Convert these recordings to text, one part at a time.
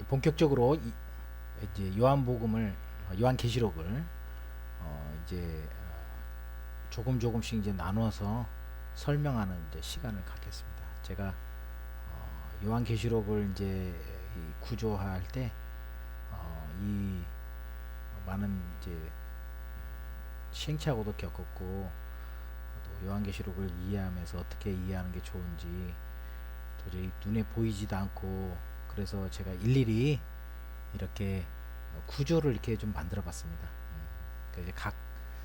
본격적으로 이제 요한복음을 요한계시록을 이제 조금 조금씩 이제 나눠서 설명하는 이제 시간을 갖겠습니다. 제가 요한계시록을 이제 구조할 때 이 많은 이제 시행착오도 겪었고 또 요한계시록을 이해하면서 어떻게 이해하는 게 좋은지 도저히 눈에 보이지도 않고, 그래서 제가 일일이 이렇게 구조를 이렇게 좀 만들어 봤습니다. 그래서 각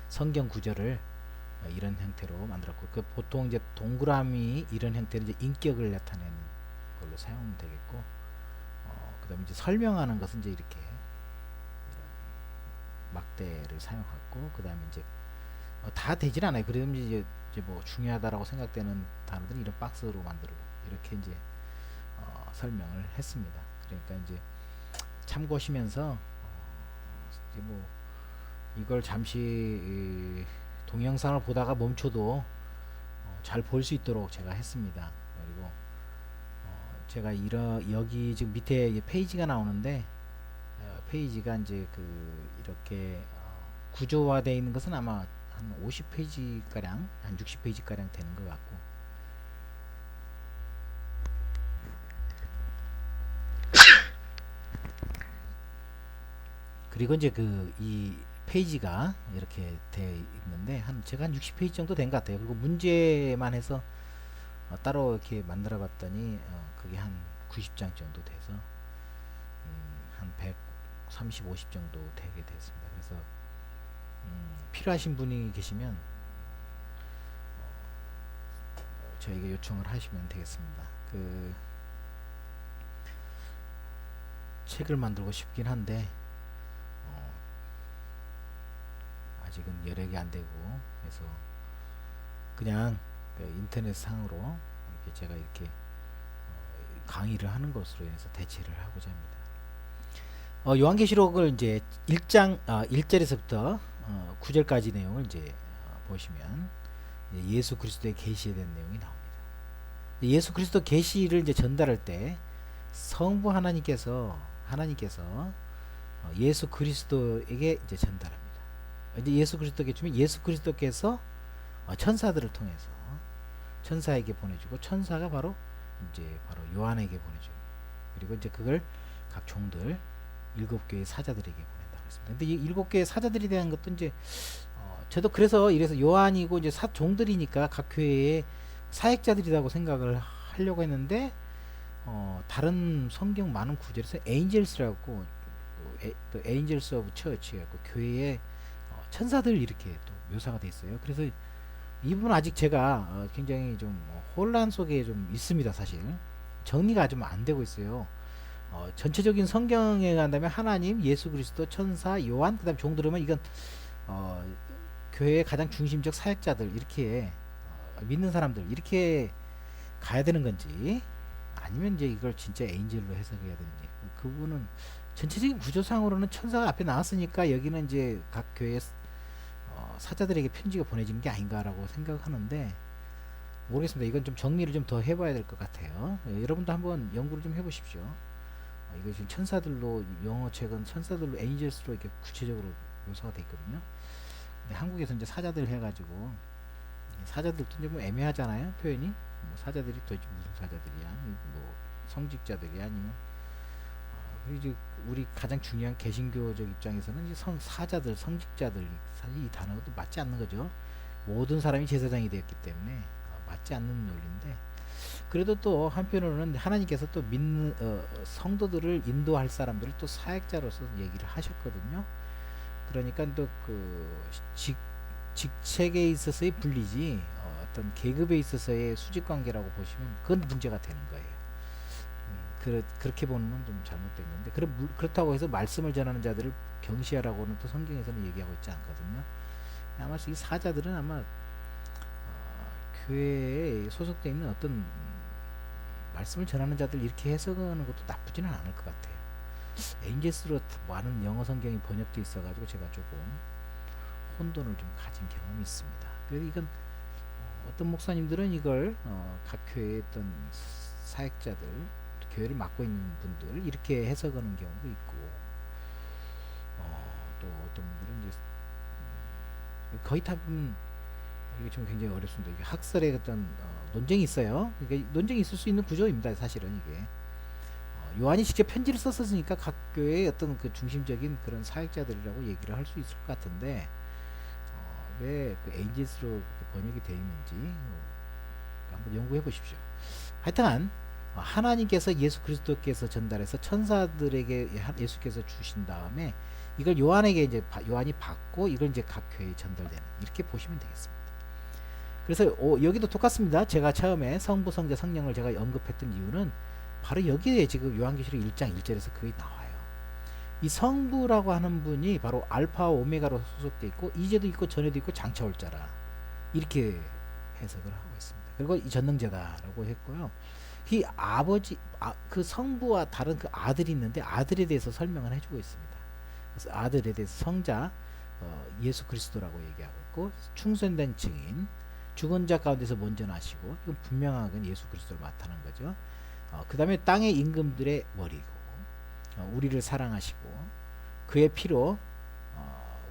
성경 구절을 이런 형태로 만들었고, 그 보통 이제 동그라미 이런 형태는 이제 인격을 나타내는 걸로 사용하면 되겠고, 그다음에 이제 설명하는 것은 이제 이렇게 막대를 사용하고, 그다음에 이제 다 되질 않아요. 그러면 이제 뭐 중요하다라고 생각되는 단어들은 이런 박스로 만들고 이렇게 이제 설명을 했습니다. 그러니까 이제 참고하시면서 이제 뭐 이걸 잠시 동영상을 보다가 멈춰도 잘 볼 수 있도록 제가 했습니다. 그리고 제가 여기 지금 밑에 페이지가 나오는데, 페이지가 이제 이렇게 구조화되어 있는 것은 아마 한 50페이지 가량, 한 60페이지 가량 되는 것 같고, 그리고 이제 이 페이지가 이렇게 돼 있는데 제가 한 60페이지 정도 된 것 같아요. 그리고 문제만 해서 따로 이렇게 만들어 봤더니 그게 한 90장 정도 돼서 한 130, 50 정도 되게 됐습니다. 그래서 필요하신 분이 계시면 저에게 요청을 하시면 되겠습니다. 책을 만들고 싶긴 한데 아직은 여력이 안 되고, 그래서 그냥 인터넷 상으로 이렇게 제가 이렇게 강의를 하는 것으로 인해서 대체를 하고자 합니다. 요한계시록을 이제 1장 1절에서부터 9절까지 내용을 이제 보시면 예수 그리스도의 계시에 대한 내용이 나옵니다. 예수 그리스도 계시를 이제 전달할 때 성부 하나님께서 예수 그리스도에게 이제 전달합니다. 이제 예수 그리스도에게 주면 예수 그리스도께서 천사들을 통해서 천사에게 보내주고, 천사가 바로 요한에게 보내줍니다. 그리고 이제 그걸 각 종들 7교회 사자들에게 보낸다고 했습니다. 근데 이 7교회 사자들에 대한 것도 이제 저도 그래서 이래서 요한이고 이제 종들이니까 각 교회의 사역자들이라고 생각을 하려고 했는데, 다른 성경 많은 구절에서 엔젤스라고, 또 엔젤스 오브 처치라고 교회의 천사들 이렇게 또 묘사가 돼 있어요. 그래서 이 부분은 아직 제가 굉장히 좀 혼란 속에 좀 있습니다. 사실 정리가 좀 안 되고 있어요. 전체적인 성경에 간다면 하나님, 예수 그리스도, 천사, 요한, 그다음 종들이면 이건 교회의 가장 중심적 사역자들, 이렇게 믿는 사람들 이렇게 가야 되는 건지, 아니면 이제 이걸 진짜 에인젤로 해석해야 되는지, 그 부분은 전체적인 구조상으로는 천사가 앞에 나왔으니까 여기는 이제 각 교회 사자들에게 편지가 보내지는 게 아닌가라고 생각하는데, 모르겠습니다. 이건 좀 정리를 좀 더 해봐야 될 것 같아요. 여러분도 한번 연구를 좀 해보십시오. 이거 지금 천사들로, 영어 책은 천사들로 에인젤스로 이렇게 구체적으로 묘사가 돼 있거든요. 근데 한국에서 이제 사자들 해가지고, 사자들도 이제 뭐 애매하잖아요, 표현이. 뭐 사자들이 도대체 무슨 사자들이야? 뭐 성직자들이 아니면 이제 우리 가장 중요한 개신교적 입장에서는 이제 사자들, 성직자들, 사실 이 단어가 또 맞지 않는 거죠. 모든 사람이 제사장이 되었기 때문에 맞지 않는 논리인데, 그래도 또 한편으로는 하나님께서 또 믿는 성도들을 인도할 사람들을 또 사역자로서 얘기를 하셨거든요. 그러니까 또 직책에 있어서의 분리지 어떤 계급에 있어서의 수직 관계라고 보시면 그건 문제가 되는 거예요. 그렇게 보는 건 좀 잘못된 건데, 그렇다고 해서 말씀을 전하는 자들을 경시하라고는 또 성경에서는 얘기하고 있지 않거든요. 아마 이 사자들은 아마 교회에 소속되어 있는 어떤 말씀을 전하는 자들 이렇게 해석하는 것도 나쁘지는 않을 것 같아요. 엔젤스로 많은 영어 성경이 번역되어 있어가지고 제가 조금 혼돈을 좀 가진 경험이 있습니다. 그래서 이건 어떤 목사님들은 이걸 각 교회의 어떤 사역자들, 교회를 맡고 있는 분들 이렇게 해석하는 경우도 있고, 또 어떤 분들은 이제 거의 답은 이게 좀 굉장히 어렵습니다. 이게 학설의 어떤 논쟁이 있어요. 그러니까 논쟁이 있을 수 있는 구조입니다. 사실은 이게 요한이 직접 편지를 썼으니까 각 교회의 어떤 그 중심적인 그런 사역자들이라고 얘기를 할 수 있을 것 같은데, 왜 그 에인지스로 번역이 되어 있는지 한번 연구해 보십시오. 하여튼 하나님께서 예수 그리스도께서 전달해서 천사들에게 예수께서 주신 다음에 이걸 요한에게 이제 요한이 받고 이걸 이제 각 교회에 전달되는, 이렇게 보시면 되겠습니다. 그래서 여기도 똑같습니다. 제가 처음에 성부, 성자, 성령을 제가 언급했던 이유는 바로 여기에 지금 요한계시록 1장 1절에서 그게 나와요. 이 성부라고 하는 분이 바로 알파와 오메가로 소속되어 있고 이제도 있고 전에도 있고 장차 올 자라, 이렇게 해석을 하고 있습니다. 그리고 이 전능자다라고 했고요. 이 아버지, 그 성부와 다른 그 아들이 있는데 아들에 대해서 설명을 해주고 있습니다. 그래서 아들에 대해서 성자 예수 그리스도라고 얘기하고 있고, 충성된 증인, 죽은 자 가운데서 먼저 나시고, 이건 분명하게 예수 그리스도를 나타난 거죠. 그 다음에 땅의 임금들의 머리고, 우리를 사랑하시고 그의 피로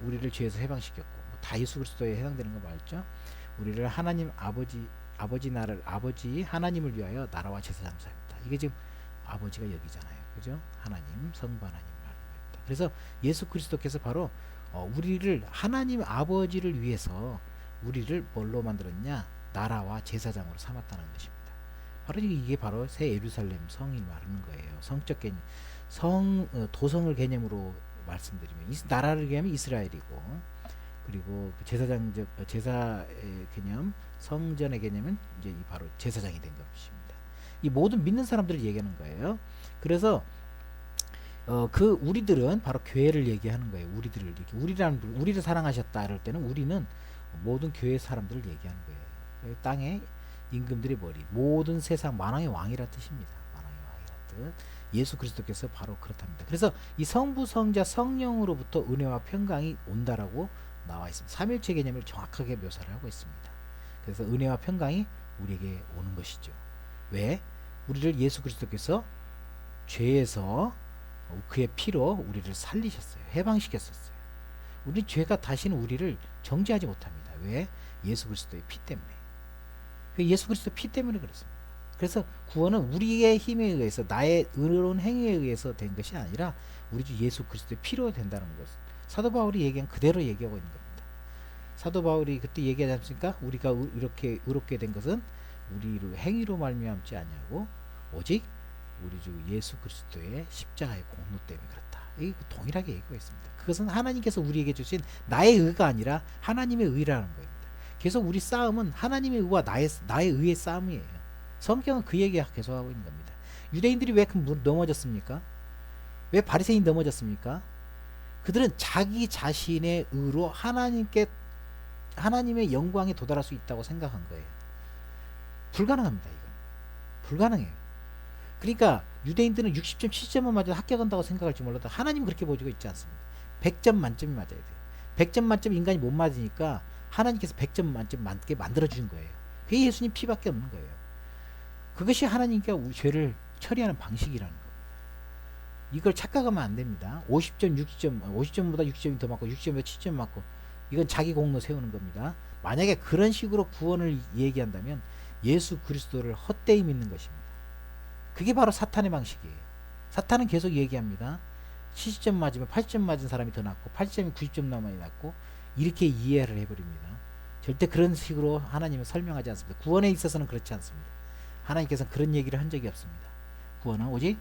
우리를 죄에서 해방시켰고, 다 예수 그리스도에 해당되는 거 맞죠? 우리를 하나님 아버지 나라를, 아버지 하나님을 위하여 나라와 제사장 삼았다. 이게 지금 아버지가 여기잖아요, 그죠? 하나님, 성부 하나님 말입니다. 그래서 예수 그리스도께서 바로 우리를, 하나님 아버지를 위해서 우리를 뭘로 만들었냐? 나라와 제사장으로 삼았다는 것입니다. 바로 이게 바로 새 예루살렘 성이 말하는 거예요. 성적 개념, 도성을 개념으로 말씀드리면 나라를 얘기하면 이스라엘이고, 그리고 그 제사장적 제사의 개념, 성전의 개념은 이제 바로 제사장이 된 것입니다. 이 모든 믿는 사람들을 얘기하는 거예요. 그래서 그 우리들은 바로 교회를 얘기하는 거예요. 우리들을 이렇게 우리를 사랑하셨다 할 때는 우리는 모든 교회 사람들을 얘기하는 거예요. 땅의 임금들의 머리, 모든 세상 만왕의 왕이라 뜻입니다. 만왕의 왕이라 뜻. 예수 그리스도께서 바로 그렇답니다. 그래서 이 성부, 성자, 성령으로부터 은혜와 평강이 온다라고 나와 있습니다. 삼일체 개념을 정확하게 묘사를 하고 있습니다. 그래서 은혜와 평강이 우리에게 오는 것이죠. 왜? 우리를 예수 그리스도께서 죄에서 그의 피로 우리를 살리셨어요. 해방시켰었어요. 우리 죄가 다시는 우리를 정죄하지 못합니다. 왜? 예수 그리스도의 피 때문에. 예수 그리스도 피 때문에 그렇습니다. 그래서 구원은 우리의 힘에 의해서, 나의 의로운 행위에 의해서 된 것이 아니라 우리 주 예수 그리스도의 피로 된다는 것. 사도 바울이 얘기한 그대로 얘기하고 있는 겁니다. 사도 바울이 그때 얘기하지 않습니까? 우리가 이렇게 의롭게 된 것은 우리로 행위로 말미암지 아니하고 오직 우리 주 예수 그리스도의 십자가의 공로 때문에 그렇다. 이게 동일하게 얘기하고 있습니다. 그것은 하나님께서 우리에게 주신 나의 의가 아니라 하나님의 의라는 겁니다. 계속 우리 싸움은 하나님의 의와 나의 의의 싸움이에요. 성경은 그 얘기 계속하고 있는 겁니다. 유대인들이 왜 넘어졌습니까? 왜 바리새인이 넘어졌습니까? 그들은 자기 자신의 의로 하나님의 영광에 도달할 수 있다고 생각한 거예요. 불가능합니다. 이건 불가능해요. 그러니까 유대인들은 60점 70점만 맞아도 합격한다고 생각할지 몰라도 하나님은 그렇게 보여주고 있지 않습니다. 100점 만점이 맞아야 돼요. 100점 만점 인간이 못 맞으니까 하나님께서 100점 만점 맞게 만들어주신 거예요. 그게 예수님 피밖에 없는 거예요. 그것이 하나님께 우리 죄를 처리하는 방식이라는 겁니다. 이걸 착각하면 안 됩니다. 50점, 60점, 50점보다 60점이 더 맞고 60점보다 70점 맞고, 이건 자기 공로 세우는 겁니다. 만약에 그런 식으로 구원을 얘기한다면 예수 그리스도를 헛되이 믿는 것입니다. 그게 바로 사탄의 방식이에요. 사탄은 계속 얘기합니다. 70점 맞으면 80점 맞은 사람이 더 낫고 80점이 90점 남아야 낫고, 이렇게 이해를 해버립니다. 절대 그런 식으로 하나님은 설명하지 않습니다. 구원에 있어서는 그렇지 않습니다. 하나님께서는 그런 얘기를 한 적이 없습니다. 구원은 오직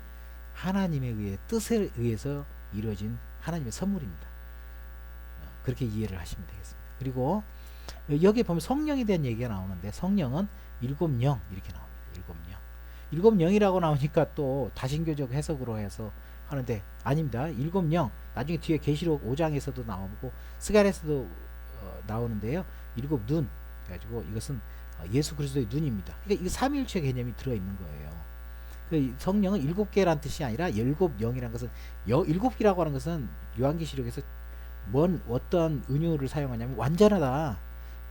하나님에 의해, 뜻에 의해서 이루어진 하나님의 선물입니다. 그렇게 이해를 하시면 되겠습니다. 그리고 여기에 보면 성령에 대한 얘기가 나오는데, 성령은 일곱 영 이렇게 나옵니다. 일곱 영. 일곱 영이라고 나오니까 또 다신교적 해석으로 해서 하는데 아닙니다. 일곱 영, 나중에 뒤에 계시록 5장에서도 나오고 스가랴에서도 나오는데요. 일곱 눈 가지고 이것은 예수 그리스도의 눈입니다. 그러니까 이거 삼위일체 개념이 들어있는 거예요. 그 성령은 일곱 개란 뜻이 아니라 일곱 영이라는 것은, 일곱 개라고 하는 것은 요한계시록에서 어떤 은유를 사용하냐면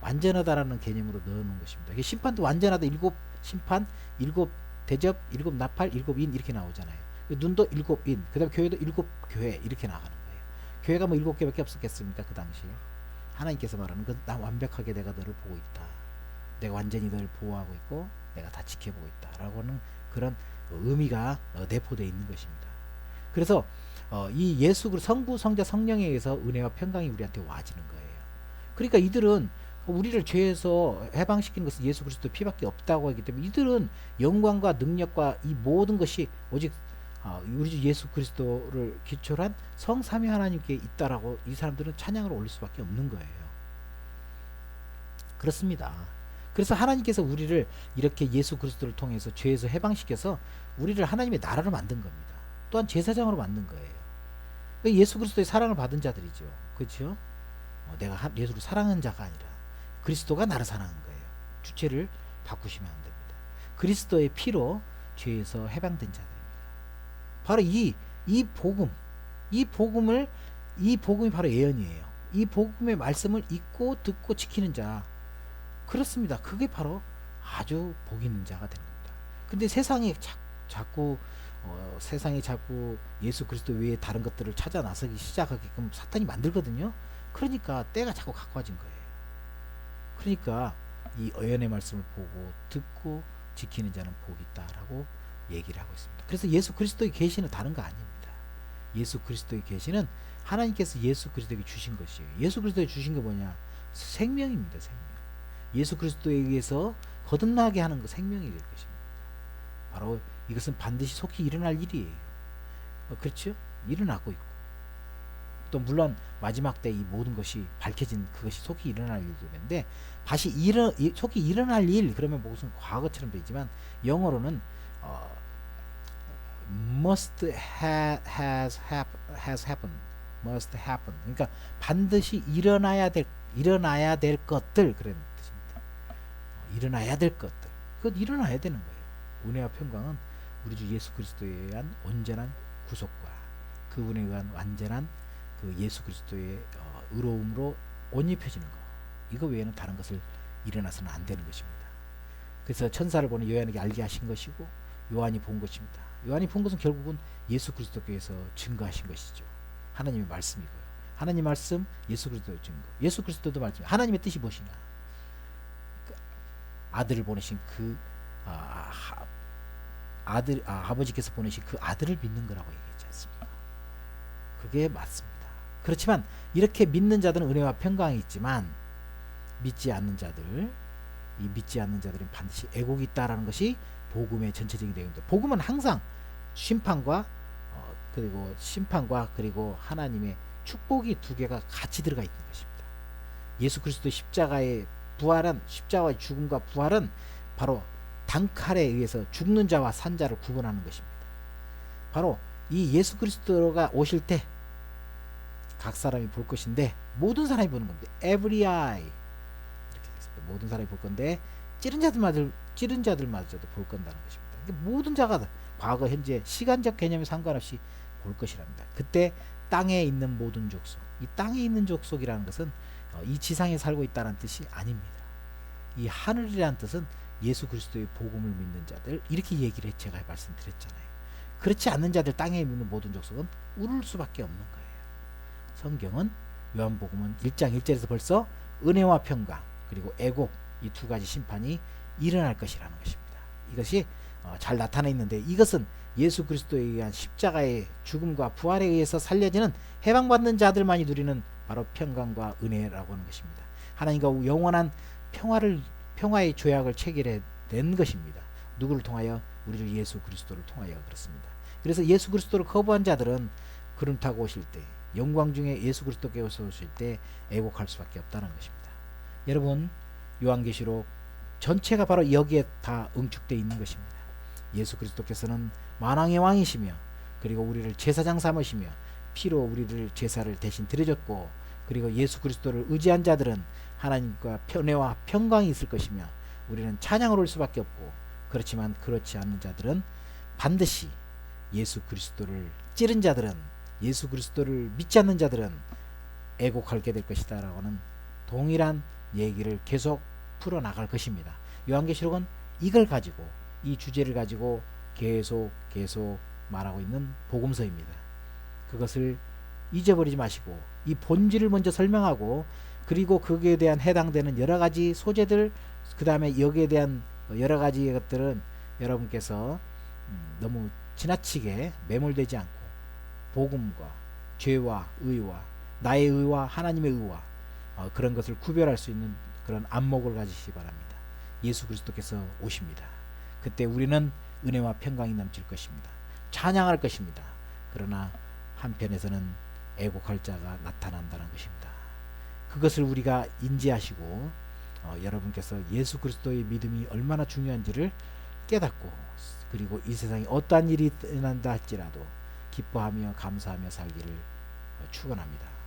완전하다라는 개념으로 넣어놓은 것입니다. 심판도 완전하다, 일곱 심판, 일곱 대접, 일곱 나팔, 일곱 인 이렇게 나오잖아요. 눈도 일곱 인, 그 다음에 교회도 일곱 교회 이렇게 나가는 거예요. 교회가 뭐 일곱 개밖에 없었겠습니까? 그 당시에. 하나님께서 말하는 건 나 완벽하게 내가 너를 보고 있다. 내가 완전히 너를 보호하고 있고 내가 다 지켜보고 있다. 라고는 그런 의미가 내포되어 있는 것입니다. 그래서 이 예수 성부 성자 성령에 의해서 은혜와 평강이 우리한테 와지는 거예요. 그러니까 이들은 우리를 죄에서 해방시키는 것은 예수 그리스도 피밖에 없다고 하기 때문에 이들은 영광과 능력과 이 모든 것이 오직 우리 주 예수 그리스도를 기초로 한 성삼위 하나님께 있다라고 이 사람들은 찬양을 올릴 수밖에 없는 거예요. 그렇습니다. 그래서 하나님께서 우리를 이렇게 예수 그리스도를 통해서 죄에서 해방시켜서 우리를 하나님의 나라로 만든 겁니다. 또한 제사장으로 만든 거예요. 예수 그리스도의 사랑을 받은 자들이죠. 그렇죠? 내가 예수를 사랑하는 자가 아니라 그리스도가 나를 사랑한 거예요. 주체를 바꾸시면 안 됩니다. 그리스도의 피로 죄에서 해방된 자들입니다. 바로 이 복음이 바로 예언이에요. 이 복음의 말씀을 읽고 듣고 지키는 자, 그렇습니다. 그게 바로 아주 복 있는 자가 되는 겁니다. 근데 세상에 자꾸 예수 그리스도 외에 다른 것들을 찾아 나서기 시작하게끔 사탄이 만들거든요. 그러니까 때가 자꾸 가까워진 거예요. 그러니까 이 예언의 말씀을 보고 듣고 지키는 자는 복이 있다라고 얘기를 하고 있습니다. 그래서 예수 그리스도의 계시는 다른 거 아닙니다. 예수 그리스도의 계시는 하나님께서 예수 그리스도에게 주신 것이에요. 예수 그리스도에게 주신 게 뭐냐? 생명입니다. 생명. 예수 그리스도에 의해서 거듭나게 하는 그 생명이 될 것입니다. 바로 이것은 반드시 속히 일어날 일이에요. 그렇죠? 일어나고 있고 또 물론 마지막 때 이 모든 것이 밝혀진 그것이 속히 일어날 일인데 속히 일어날 일 그러면 무슨 과거처럼 되지만 영어로는 must has happened, must happen. 그러니까 반드시 일어나야 될 것들 그런 뜻입니다. 일어나야 될 것들. 그것 일어나야 되는 거예요. 은혜와 평강은 우리 주 예수 그리스도에 의한 온전한 구속과 그분에 의한 완전한 그 예수 그리스도의 의로움으로 옷 입혀지는 거. 이거 외에는 다른 것을 일어나서는 안 되는 것입니다. 그래서 천사를 보는 요한에게 알게 하신 것이고 요한이 본 것입니다. 요한이 본 것은 결국은 예수 그리스도께서 증거하신 것이죠. 하나님의 말씀이고요. 하나님 말씀, 예수 그리스도의 증거. 예수 그리스도도 말씀. 하나님의 뜻이 무엇이냐? 그 아들을 보내신 그 아버지께서 보내신 그 아들을 믿는 거라고 얘기했지 않습니까? 그게 맞습니다. 그렇지만 이렇게 믿는 자들은 은혜와 평강이 있지만 믿지 않는 자들은 반드시 애곡이 있다라는 것이 복음의 전체적인 내용입니다. 복음은 항상 심판과 그리고 하나님의 축복이 두 개가 같이 들어가 있는 것입니다. 예수 그리스도의 십자가의 죽음과 부활은 바로 단칼에 의해서 죽는 자와 산 자를 구분하는 것입니다. 바로 이 예수 그리스도가 오실 때 각 사람이 볼 것인데 모든 사람이 보는 겁니다. Every eye 이렇게 됐습니다. 모든 사람이 볼 건데 찌른 자들마저도 볼 건다는 것입니다. 그러니까 모든 자가 과거 현재 시간적 개념에 상관없이 볼 것이랍니다. 그때 땅에 있는 모든 족속, 이 땅에 있는 족속이라는 것은 이 지상에 살고 있다는 뜻이 아닙니다. 이 하늘이라는 뜻은 예수 그리스도의 복음을 믿는 자들 이렇게 얘기를 제가 말씀드렸잖아요. 그렇지 않는 자들 땅에 있는 모든 족속은 울을 수밖에 없는 거예요. 성경은 요한복음은 1장 1절에서 벌써 은혜와 평강 그리고 애곡 이 두 가지 심판이 일어날 것이라는 것입니다. 이것이 잘 나타나 있는데 이것은 예수 그리스도에 의한 십자가의 죽음과 부활에 의해서 살려지는 해방받는 자들만이 누리는 바로 평강과 은혜라고 하는 것입니다. 하나님과 영원한 평화의 조약을 체결해 낸 것입니다. 누구를 통하여? 우리 주 예수 그리스도를 통하여 그렇습니다. 그래서 예수 그리스도를 거부한 자들은 구름 타고 오실 때 영광 중에 예수 그리스도께서 오실 때 애곡할 수밖에 없다는 것입니다. 여러분 요한계시록 전체가 바로 여기에 다 응축되어 있는 것입니다. 예수 그리스도께서는 만왕의 왕이시며 그리고 우리를 제사장 삼으시며 피로 우리를 제사를 대신 드려줬고 그리고 예수 그리스도를 의지한 자들은 하나님과 은혜와 평강이 있을 것이며 우리는 찬양을 올 수밖에 없고 그렇지만 그렇지 않는 자들은 반드시 예수 그리스도를 찌른 자들은 예수 그리스도를 믿지 않는 자들은 애곡하게 될 것이다 라고는 동일한 얘기를 계속 풀어나갈 것입니다. 요한계시록은 이걸 가지고 이 주제를 가지고 계속 말하고 있는 복음서입니다. 그것을 잊어버리지 마시고 이 본질을 먼저 설명하고 그리고 거기에 대한 해당되는 여러 가지 소재들 그 다음에 여기에 대한 여러 가지 것들은 여러분께서 너무 지나치게 매몰되지 않고 복음과 죄와 의와 나의 의와 하나님의 의와 그런 것을 구별할 수 있는 그런 안목을 가지시기 바랍니다. 예수 그리스도께서 오십니다. 그때 우리는 은혜와 평강이 넘칠 것입니다. 찬양할 것입니다. 그러나 한편에서는 애곡할 자가 나타난다는 것입니다. 그것을 우리가 인지하시고 여러분께서 예수 그리스도의 믿음이 얼마나 중요한지를 깨닫고 그리고 이 세상에 어떠한 일이 일어난다 할지라도 기뻐하며 감사하며 살기를 축원합니다.